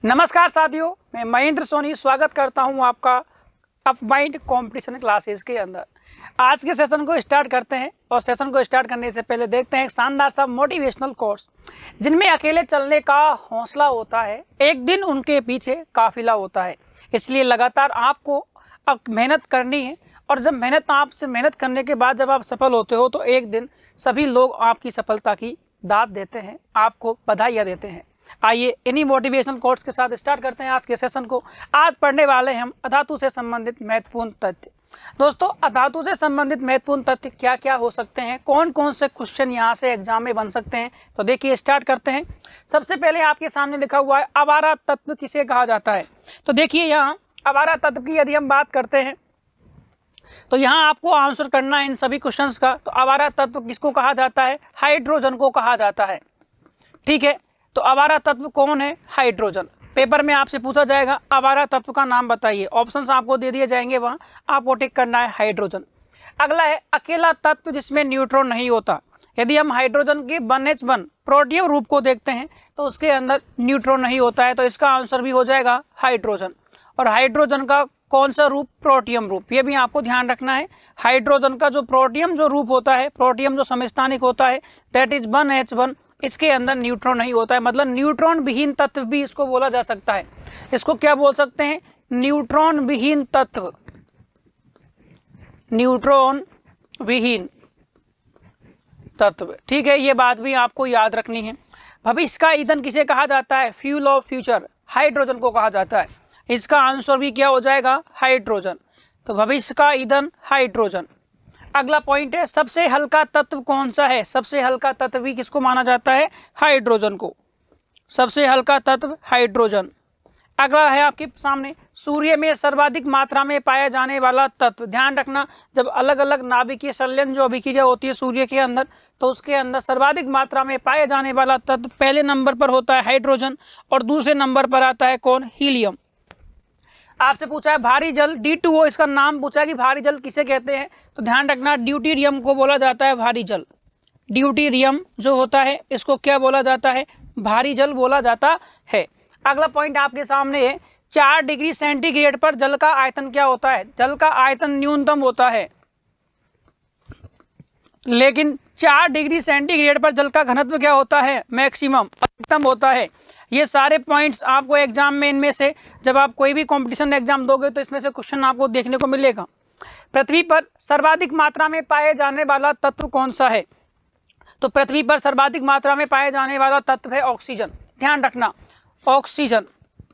नमस्कार साथियों, मैं महेंद्र सोनी स्वागत करता हूं आपका अपमाइंड कंपटीशन क्लासेस के अंदर। आज के सेशन को स्टार्ट करते हैं और सेशन को स्टार्ट करने से पहले देखते हैं एक शानदार सा मोटिवेशनल कोर्स जिनमें अकेले चलने का हौसला होता है, एक दिन उनके पीछे काफिला होता है। इसलिए लगातार आपको अब मेहनत करनी है और जब मेहनत करने के बाद जब आप सफल होते हो तो एक दिन सभी लोग आपकी सफलता की दाद देते हैं, आपको बधाइयाँ देते हैं। आइए इन्हीं मोटिवेशनल कोर्स के साथ स्टार्ट करते हैं आज के सेशन को। आज पढ़ने वाले हैं हम अधातु से संबंधित महत्वपूर्ण तथ्य। दोस्तों, अधातु से संबंधित महत्वपूर्ण तथ्य क्या क्या हो सकते हैं, कौन कौन से क्वेश्चन यहाँ से एग्जाम में बन सकते हैं, तो देखिए स्टार्ट करते हैं। सबसे पहले आपके सामने लिखा हुआ है आवारा तत्व किसे कहा जाता है। तो देखिए यहाँ आवारा तत्व की यदि हम बात करते हैं तो यहाँ आपको आंसर करना है इन सभी क्वेश्चंस का। तो आवारा तत्व किसको कहा जाता है? हाइड्रोजन को कहा जाता है। ठीक है, तो आवारा तत्व कौन है? हाइड्रोजन। पेपर में आपसे पूछा जाएगा आवारा तत्व का नाम बताइए, ऑप्शंस आपको दे दिए जाएंगे, वहां आपको टिक करना है हाइड्रोजन। अगला है अकेला तत्व जिसमें न्यूट्रॉन नहीं होता। यदि हम हाइड्रोजन के 1H1 प्रोटियम रूप को देखते हैं तो उसके अंदर न्यूट्रॉन नहीं होता है, तो इसका आंसर भी हो जाएगा हाइड्रोजन। और हाइड्रोजन का कौन सा रूप? प्रोटियम रूप। ये भी आपको ध्यान रखना है। हाइड्रोजन का जो प्रोटियम जो रूप होता है, प्रोटियम जो समस्थानिक होता है, दैट इज 1H1, इसके अंदर न्यूट्रॉन नहीं होता है। मतलब न्यूट्रॉन विहीन तत्व भी इसको बोला जा सकता है। इसको क्या बोल सकते हैं? न्यूट्रॉन विहीन तत्व। न्यूट्रॉन विहीन तत्व, ठीक है, ये बात भी आपको याद रखनी है। भविष्य का ईंधन किसे कहा जाता है? फ्यूल ऑफ फ्यूचर, हाइड्रोजन को कहा जाता है। इसका आंसर भी क्या हो जाएगा? हाइड्रोजन। तो भविष्य का ईंधन हाइड्रोजन। अगला पॉइंट है सबसे हल्का तत्व कौन सा है? सबसे हल्का तत्व भी किसको माना जाता है? हाइड्रोजन को। सबसे हल्का तत्व हाइड्रोजन। अगला है आपके सामने सूर्य में सर्वाधिक मात्रा में पाया जाने वाला तत्व। ध्यान रखना, जब अलग अलग नाभिकीय संलयन जो अभिक्रिया होती है सूर्य के अंदर, तो उसके अंदर सर्वाधिक मात्रा में पाया जाने वाला तत्व पहले नंबर पर होता है हाइड्रोजन और दूसरे नंबर पर आता है कौन? हीलियम। आपसे पूछा है भारी जल D2O, इसका नाम पूछा है कि भारी जल किसे कहते हैं, तो ध्यान रखना ड्यूटीरियम को बोला जाता है भारी जल। ड्यूटीरियम जो होता है इसको क्या बोला जाता है? भारी जल बोला जाता है। अगला पॉइंट आपके सामने है 4 डिग्री सेंटीग्रेड पर जल का आयतन क्या होता है? जल का आयतन न्यूनतम होता है, लेकिन 4 डिग्री सेंटीग्रेड पर जल का घनत्व क्या होता है? मैक्सिमम, अधिकतम होता है। ये सारे पॉइंट्स आपको एग्जाम में इनमें से जब आप कोई भी कंपटीशन एग्जाम दोगे तो इसमें से क्वेश्चन आपको देखने को मिलेगा। पृथ्वी पर सर्वाधिक मात्रा में पाए जाने वाला तत्व कौन सा है? तो पृथ्वी पर सर्वाधिक मात्रा में पाए जाने वाला तत्व है ऑक्सीजन। ध्यान रखना, ऑक्सीजन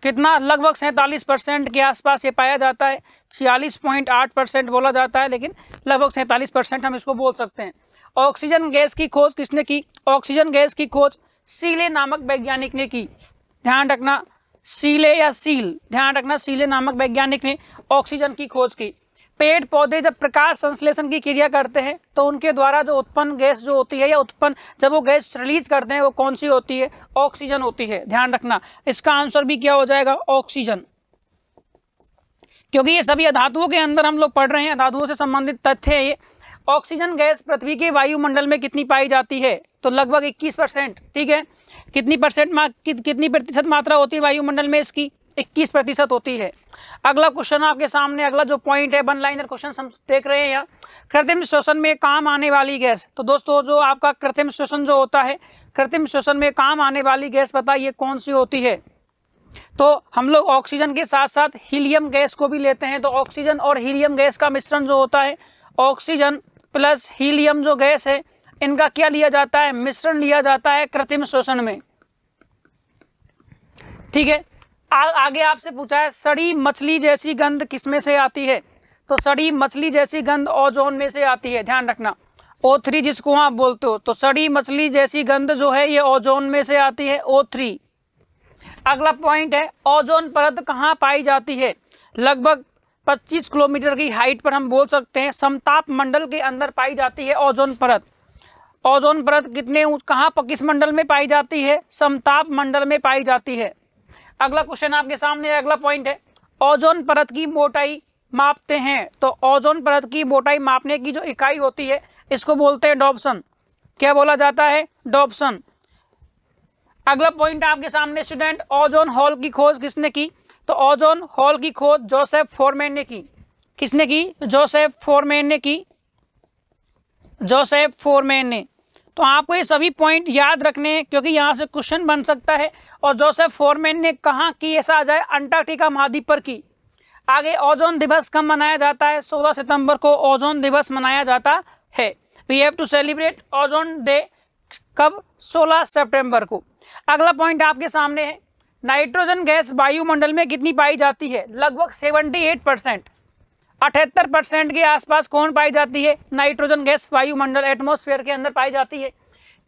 कितना? लगभग 47% के आसपास ये पाया जाता है। 46.8% बोला जाता है, लेकिन लगभग 47% हम इसको बोल सकते हैं। ऑक्सीजन गैस की खोज किसने की? ऑक्सीजन गैस की खोज सीले नामक वैज्ञानिक ने की। ध्यान रखना, सीले या सील, ध्यान रखना, सीले नामक वैज्ञानिक ने ऑक्सीजन की खोज की। पेड़ पौधे जब प्रकाश संश्लेषण की क्रिया करते हैं तो उनके द्वारा जो उत्पन्न गैस जो होती है या उत्पन्न जब वो गैस रिलीज करते हैं वो कौन सी होती है? ऑक्सीजन होती है। ध्यान रखना, इसका आंसर भी क्या हो जाएगा? ऑक्सीजन। क्योंकि ये सभी अधातुओं के अंदर हम लोग पढ़ रहे हैं, अधातुओं से संबंधित तथ्य है ये। ऑक्सीजन गैस पृथ्वी के वायुमंडल में कितनी पाई जाती है? तो लगभग 21%। ठीक है, कितनी प्रतिशत मात्रा होती है वायुमंडल में इसकी? 21% होती है। अगला क्वेश्चन आपके सामने, अगला जो पॉइंट है, 1 लाइनर क्वेश्चन हम देख रहे हैं यहाँ। कृत्रिम श्वसन में काम आने वाली गैस। तो दोस्तों, जो आपका कृत्रिम श्वसन जो होता है, कृत्रिम श्वसन में काम आने वाली गैस बताइए कौन सी होती है? तो हम लोग ऑक्सीजन के साथ साथ हीलियम गैस को भी लेते हैं। तो ऑक्सीजन और हीलियम गैस का मिश्रण जो होता है, ऑक्सीजन प्लस हीलियम जो गैस है, इनका क्या लिया जाता है? मिश्रण लिया जाता है कृत्रिम श्वसन में। ठीक है, आगे आपसे पूछा है सड़ी मछली जैसी गंध किसमें से आती है? तो सड़ी मछली जैसी गंध ओजोन में से आती है। ध्यान रखना, O3 जिसको आप बोलते हो, तो सड़ी मछली जैसी गंध जो है ये ओजोन में से आती है, O3। अगला पॉइंट है ओजोन परत कहाँ पाई जाती है? लगभग 25 किलोमीटर की हाइट पर हम बोल सकते हैं समताप मंडल के अंदर पाई जाती है ओजोन परत। ओजोन परत कहाँ पर किस मंडल में पाई जाती है? समताप मंडल में पाई जाती है। अगला क्वेश्चन आपके सामने, अगला पॉइंट है ओजोन परत की मोटाई मापते हैं। तो ओजोन परत की मोटाई मापने की जो इकाई होती है इसको बोलते हैं डॉप्सन। क्या बोला जाता है? डॉप्सन। अगला पॉइंट आपके सामने स्टूडेंट, ओजोन होल की खोज किसने की? तो ओजोन होल की खोज जोसेफ फोरमैन ने की। किसने की? जोसेफ फोरमैन ने की। जोसेफ फोरमैन ने। तो आपको ये सभी पॉइंट याद रखने हैं क्योंकि यहाँ से क्वेश्चन बन सकता है। और जोसेफ फोरमैन ने कहाँ की? ऐसा आ जाए अंटार्कटिका महाद्वीप पर की। आगे ओजोन दिवस कब मनाया जाता है? 16 सितंबर को ओजोन दिवस मनाया जाता है। We have to celebrate ozone day कब? 16 सितंबर को। अगला पॉइंट आपके सामने है, नाइट्रोजन गैस वायुमंडल में कितनी पाई जाती है? लगभग 78%, 78% के आसपास कौन पाई जाती है? नाइट्रोजन गैस वायुमंडल एटमॉस्फेयर के अंदर पाई जाती है।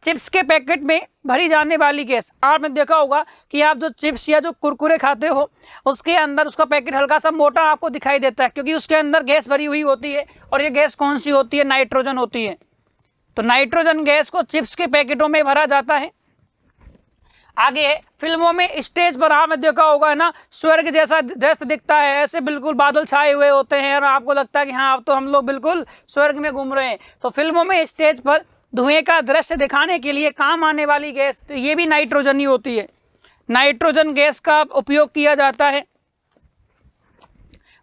चिप्स के पैकेट में भरी जाने वाली गैस, आपने देखा होगा कि आप जो चिप्स या जो कुरकुरे खाते हो उसके अंदर उसका पैकेट हल्का सा मोटा आपको दिखाई देता है क्योंकि उसके अंदर गैस भरी हुई होती है। और ये गैस कौन सी होती है? नाइट्रोजन होती है। तो नाइट्रोजन गैस को चिप्स के पैकेटों में भरा जाता है। आगे फिल्मों में स्टेज पर आपने देखा होगा है ना, स्वर्ग जैसा दृश्य दिखता है, ऐसे बिल्कुल बादल छाए हुए होते हैं और आपको लगता है कि हाँ अब तो हम लोग बिल्कुल स्वर्ग में घूम रहे हैं। तो फिल्मों में स्टेज पर धुएं का दृश्य दिखाने के लिए काम आने वाली गैस, तो ये भी नाइट्रोजन ही होती है। नाइट्रोजन गैस का उपयोग किया जाता है।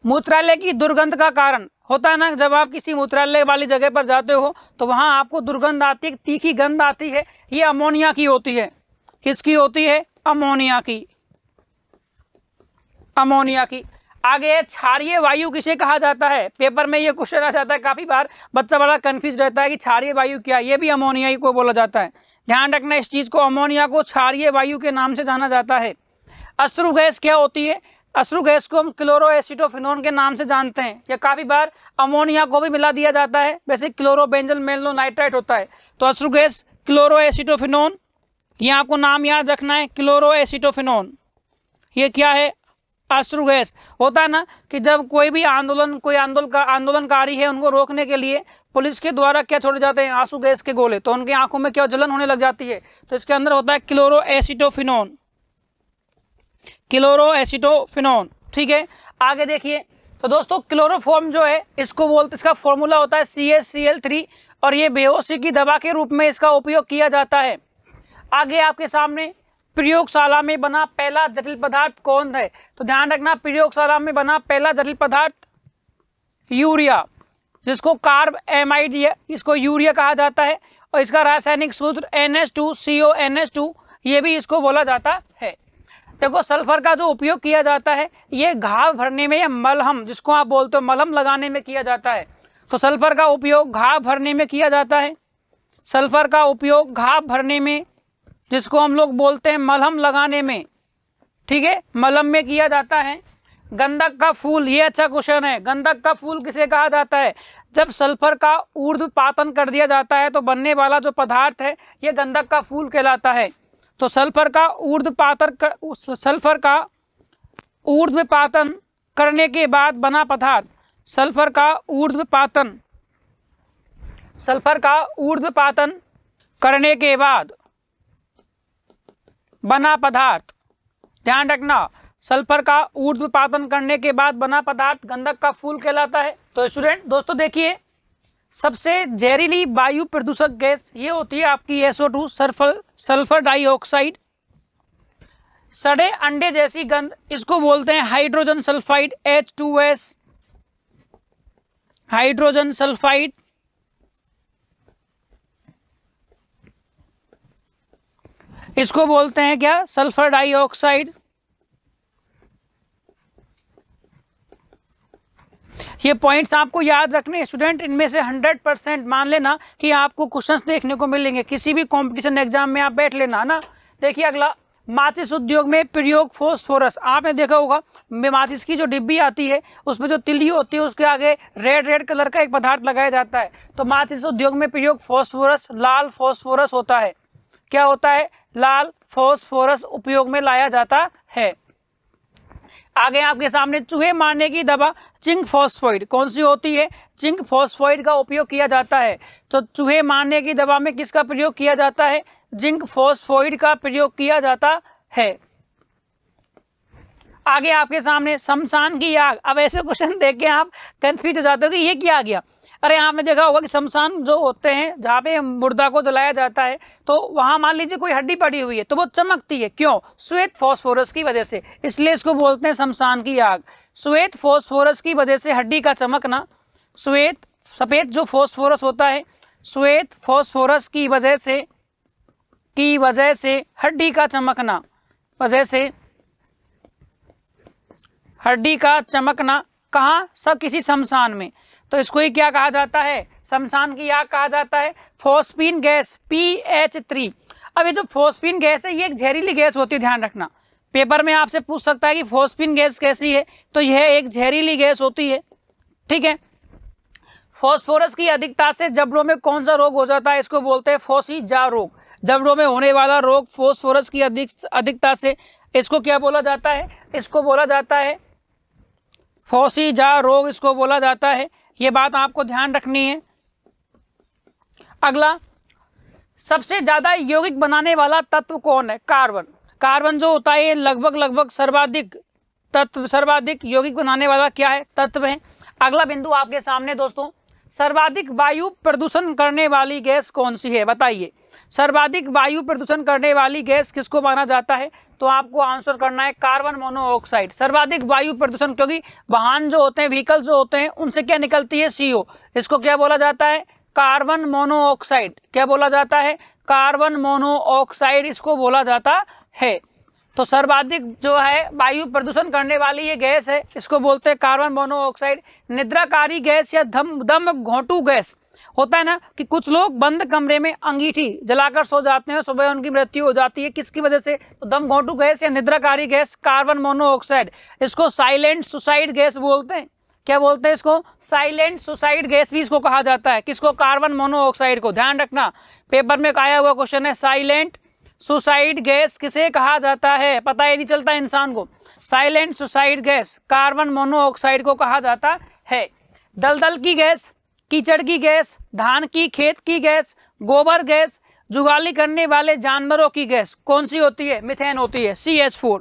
मूत्रालय की दुर्गंध का कारण होता है ना, जब आप किसी मूत्रालय वाली जगह पर जाते हो तो वहां आपको दुर्गंध आती है, तीखी गंध आती है, ये अमोनिया की होती है। किसकी होती है? अमोनिया की। अमोनिया की। आगे क्षारीय वायु किसे कहा जाता है? पेपर में ये क्वेश्चन आ जाता है काफी बार, बच्चा बड़ा कंफ्यूज रहता है कि क्षारीय वायु क्या है। ये भी अमोनिया ही को बोला जाता है। ध्यान रखना इस चीज को, अमोनिया को क्षारीय वायु के नाम से जाना जाता है। अश्रु गैस क्या होती है? अश्रु गैस को हम क्लोरोएसिटोफिनोन के नाम से जानते हैं। या काफी बार अमोनिया को भी मिला दिया जाता है, वैसे क्लोरोबेंजल मेलनोनाइट्राइट होता है। तो अश्रु गैस क्लोरोएसिटोफिनोन, ये आपको नाम याद रखना है, क्लोरोएसिटोफिनोन। ये क्या है? अश्रु गैस। होता है ना कि जब कोई भी आंदोलनकारी है, उनको रोकने के लिए पुलिस के द्वारा क्या छोड़े जाते हैं? आंसू गैस के गोले, तो उनकी आंखों में क्या जलन होने लग जाती है, तो इसके अंदर होता है क्लोरोएसिटोफिनोन। क्लोरोएसिटोफिनोन, ठीक है। आगे देखिए, तो दोस्तों क्लोरोफॉर्म जो है इसको बोलते, इसका फॉर्मूला होता है CaCl3 और ये बेहोशी की दवा के रूप में इसका उपयोग किया जाता है। आगे आपके सामने प्रयोगशाला में बना पहला जटिल पदार्थ कौन है? तो ध्यान रखना, प्रयोगशाला में बना पहला जटिल पदार्थ यूरिया, जिसको कार्ब एमाइड, इसको यूरिया कहा जाता है। और इसका रासायनिक सूत्र NH2CONH2, ये भी इसको बोला जाता है। देखो सल्फर का जो उपयोग किया जाता है ये घाव भरने में या मलहम, जिसको आप बोलते हो मलहम लगाने में किया जाता है। तो सल्फर का उपयोग घाव भरने में किया जाता है। सल्फर का उपयोग घाव भरने में, जिसको हम लोग बोलते हैं मलहम लगाने में, ठीक है, मलहम में किया जाता है। गंधक का फूल, ये अच्छा क्वेश्चन है। गंधक का फूल किसे कहा जाता है? जब सल्फर का ऊर्ध्वपातन कर दिया जाता है तो बनने वाला जो पदार्थ है ये गंधक का फूल कहलाता है। तो सल्फर का ऊर्ध्वपातन करने के बाद बना पदार्थ, सल्फर का ऊर्ध्वपातन करने के बाद बना पदार्थ, ध्यान रखना, सल्फर का ऊर्ध्वपातन करने के बाद बना पदार्थ गंधक का फूल कहलाता है। तो स्टूडेंट दोस्तों देखिए, सबसे जहरीली वायु प्रदूषक गैस ये होती है आपकी SO2, सल्फर डाइऑक्साइड। सड़े अंडे जैसी गंध, इसको बोलते हैं hydrogen sulphide, H2S, hydrogen sulphide. इसको बोलते हैं क्या? Sulphur dioxide. ये पॉइंट्स आपको याद रखने स्टूडेंट, इनमें से 100% मान लेना कि आपको क्वेश्चंस देखने को मिलेंगे किसी भी कंपटीशन एग्जाम में, आप बैठ लेना ना। देखिए अगला, माचिस उद्योग में प्रयोग फॉस्फोरस। आपने देखा होगा माचिस की जो डिब्बी आती है उसमें जो तिल्ली होती है उसके आगे रेड कलर का एक पदार्थ लगाया जाता है। तो माचिस उद्योग में प्रयोग फॉस्फोरस, लाल फॉस्फोरस होता है। क्या होता है? लाल फॉस्फोरस उपयोग में लाया जाता है। आगे आपके सामने चूहे मारने की दवा जिंक फॉस्फोइड कौन सी होती है? जिंक फॉस्फोइड का उपयोग किया जाता है। तो चूहे मारने की दवा में किसका प्रयोग किया जाता है? जिंक फॉस्फोइड का प्रयोग किया जाता है। आगे आपके सामने शमशान की आग। अब ऐसे क्वेश्चन देख के आप कंफ्यूज हो जाते हो कि ये क्या आ गया। अरे आपने देखा होगा कि शमशान जो होते हैं जहाँ पे मुर्दा को जलाया जाता है, तो वहाँ मान लीजिए कोई हड्डी पड़ी हुई है तो वो चमकती है, क्यों? श्वेत फास्फोरस की वजह से, इसलिए इसको बोलते हैं शमशान की आग। श्वेत फास्फोरस की वजह से हड्डी का चमकना, श्वेत सफेद जो फास्फोरस होता है, श्वेत फास्फोरस की वजह से हड्डी का चमकना, वजह से हड्डी का चमकना कहाँ? सब किसी शमशान में, तो इसको ही क्या कहा जाता है? शमशान की आग कहा जाता है। Phosphine gas PH3। अब ये जो फॉस्फीन गैस है ये एक जहरीली गैस होती है, ध्यान रखना। पेपर में आपसे पूछ सकता है कि फॉस्फीन गैस कैसी है, तो यह एक जहरीली गैस होती है, ठीक है। फॉस्फोरस की अधिकता से जबड़ों में कौन सा रोग हो जाता है? इसको बोलते हैं फॉसीजा रोग। जबड़ों में होने वाला रोग फॉस्फोरस की अधिकता से, इसको क्या बोला जाता है? इसको बोला जाता है फॉसीजा रोग, इसको बोला जाता है। ये बात आपको ध्यान रखनी है। अगला, सबसे ज्यादा यौगिक बनाने वाला तत्व कौन है? कार्बन। कार्बन जो होता है लगभग सर्वाधिक यौगिक बनाने वाला क्या है? तत्व है। अगला बिंदु आपके सामने दोस्तों, सर्वाधिक वायु प्रदूषण करने वाली गैस कौन सी है? बताइए, सर्वाधिक वायु प्रदूषण करने वाली गैस किसको माना जाता है? तो आपको आंसर करना है कार्बन मोनोऑक्साइड। सर्वाधिक वायु प्रदूषण, क्योंकि वाहन जो होते हैं, व्हीकल जो होते हैं, उनसे क्या निकलती है? CO। इसको क्या बोला जाता है? Carbon monoxide. क्या बोला जाता है? कार्बन मोनोऑक्साइड इसको बोला जाता है। तो सर्वाधिक जो है वायु प्रदूषण करने वाली ये गैस है, इसको बोलते हैं कार्बन मोनोऑक्साइड। निद्राकारी गैस या दम घोंटू गैस होता है ना, कि कुछ लोग बंद कमरे में अंगीठी जलाकर सो जाते हैं, सुबह उनकी मृत्यु हो जाती है, किसकी वजह से? तो दम घोंटू गैस या निद्राकारी गैस कार्बन मोनोऑक्साइड। इसको साइलेंट सुसाइड गैस बोलते हैं। क्या बोलते हैं इसको? साइलेंट सुसाइड गैस भी इसको कहा जाता है। किसको? कार्बन मोनोऑक्साइड को। ध्यान रखना, पेपर में आया हुआ क्वेश्चन है, साइलेंट सुसाइड गैस किसे कहा जाता है? पता ही नहीं चलता इंसान को। Silent suicide gas carbon monoxide को कहा जाता है। दलदल की गैस, कीचड़ की गैस, धान की खेत की गैस, गोबर गैस, जुगाली करने वाले जानवरों की गैस कौन सी होती है? मीथेन होती है, CH4।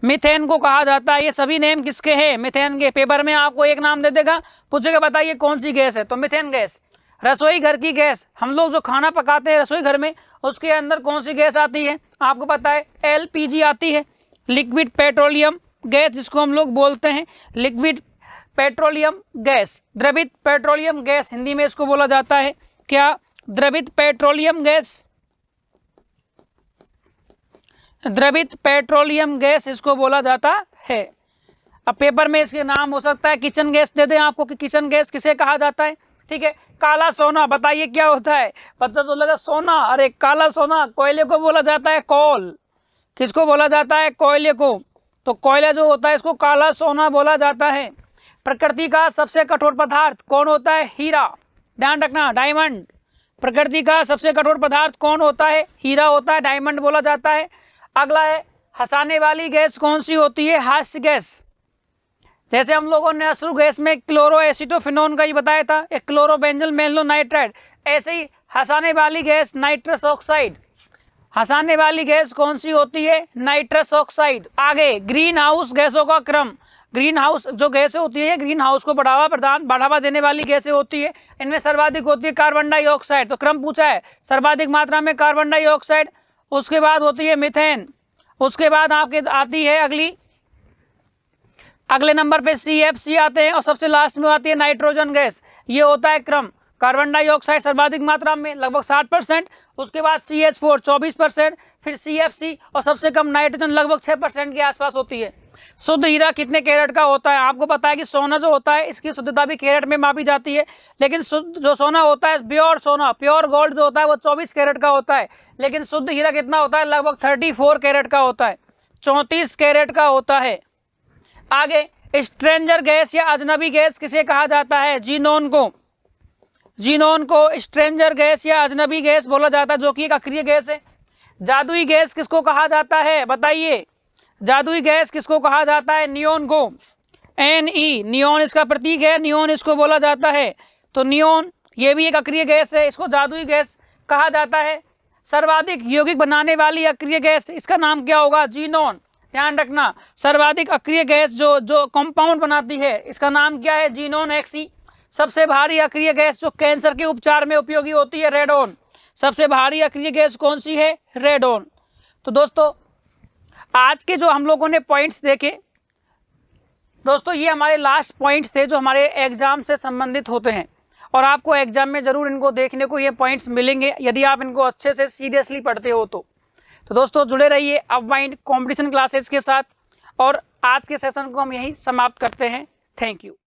मीथेन को कहा जाता है। ये सभी नेम किसके हैं? मीथेन के। पेपर में आपको एक नाम दे देगा, पूछेगा बताइए कौन सी गैस है, तो मीथेन गैस। रसोई घर की गैस, हम लोग जो खाना पकाते हैं रसोई घर में, उसके अंदर कौन सी गैस आती है? आपको पता है LPG आती है, लिक्विड पेट्रोलियम गैस, जिसको हम लोग बोलते हैं लिक्विड पेट्रोलियम गैस। द्रवित पेट्रोलियम गैस हिंदी में इसको बोला जाता है क्या? द्रवित पेट्रोलियम गैस। द्रवित पेट्रोलियम गैस इसको बोला जाता है। अब पेपर में इसके नाम हो सकता है किचन गैस दे दें आपको, कि किचन गैस किसे कहा जाता है, ठीक है। काला सोना, बताइए क्या होता है? बच्चा जो लगा सोना, अरे काला सोना कोयले को बोला जाता है कोल। किसको बोला जाता है? कोयले को। तो कोयला जो होता है इसको काला सोना बोला जाता है। प्रकृति का सबसे कठोर पदार्थ कौन होता है? हीरा। ध्यान रखना, डायमंड। प्रकृति का सबसे कठोर पदार्थ कौन होता है? हीरा होता है, डायमंड बोला जाता है। अगला है, हंसाने वाली गैस कौन सी होती है? हास्य गैस। जैसे हम लोगों ने अश्रु गैस में क्लोरो एसिटोफिनोन का ही बताया था, एक क्लोरोबेंजल मेनोनाइट्राइड, ऐसे ही हंसाने वाली गैस नाइट्रस ऑक्साइड। हंसाने वाली गैस कौन सी होती है? Nitrous oxide. आगे, ग्रीन हाउस गैसों का क्रम। ग्रीन हाउस जो गैसें होती है, ग्रीन हाउस को बढ़ावा देने वाली गैसें होती है। इनमें सर्वाधिक होती है कार्बन डाइऑक्साइड। तो क्रम पूछा है, सर्वाधिक मात्रा में कार्बन डाइऑक्साइड, उसके बाद होती है मीथेन, उसके बाद आपके आती है अगले नंबर पे CFC आते हैं, और सबसे लास्ट में आती है नाइट्रोजन गैस। ये होता है क्रम। कार्बन डाइऑक्साइड सर्वाधिक मात्रा में लगभग 60%, उसके बाद CH4 24%, फिर CFC, और सबसे कम नाइट्रोजन लगभग 6% के आसपास होती है। शुद्ध हीरा कितने कैरेट का होता है? आपको पता है कि सोना जो होता है इसकी शुद्धता भी कैरेट में मापी जाती है, लेकिन शुद्ध जो सोना होता है, प्योर सोना, प्योर गोल्ड जो होता है वो 24 कैरेट का होता है, लेकिन शुद्ध हीरा कितना होता है? लगभग 34 कैरेट का होता है, 34 कैरेट का होता है। आगे, स्ट्रेंजर गैस या अजनबी गैस किसे कहा जाता है? जीनोन को। जीनोन को स्ट्रेंजर गैस या अजनबी गैस बोला जाता है, जो कि एक अक्रिय गैस है। जादुई गैस किसको कहा जाता है? बताइए, जादुई गैस किसको कहा जाता है? नियोन को। Ne, नियोन इसका प्रतीक है, नियोन इसको बोला जाता है। तो नियोन ये भी एक अक्रिय गैस है, इसको जादुई गैस कहा जाता है। सर्वाधिक यौगिक बनाने वाली अक्रिय गैस, इसका नाम क्या होगा? जीनोन। ध्यान रखना, सर्वाधिक अक्रिय गैस जो कंपाउंड बनाती है, इसका नाम क्या है? Xenon Xe। सबसे भारी अक्रिय गैस जो कैंसर के उपचार में उपयोगी होती है, रेडोन। सबसे भारी अक्रिय गैस कौन सी है? रेडोन। तो दोस्तों आज के जो हम लोगों ने पॉइंट्स देखे दोस्तों, ये हमारे लास्ट पॉइंट्स थे जो हमारे एग्जाम से संबंधित होते हैं, और आपको एग्जाम में जरूर इनको देखने को ये पॉइंट्स मिलेंगे यदि आप इनको अच्छे से सीरियसली पढ़ते हो तो दोस्तों जुड़े रहिए अपमाइंड कंपटीशन क्लासेस के साथ, और आज के सेशन को हम यहीं समाप्त करते हैं। Thank you.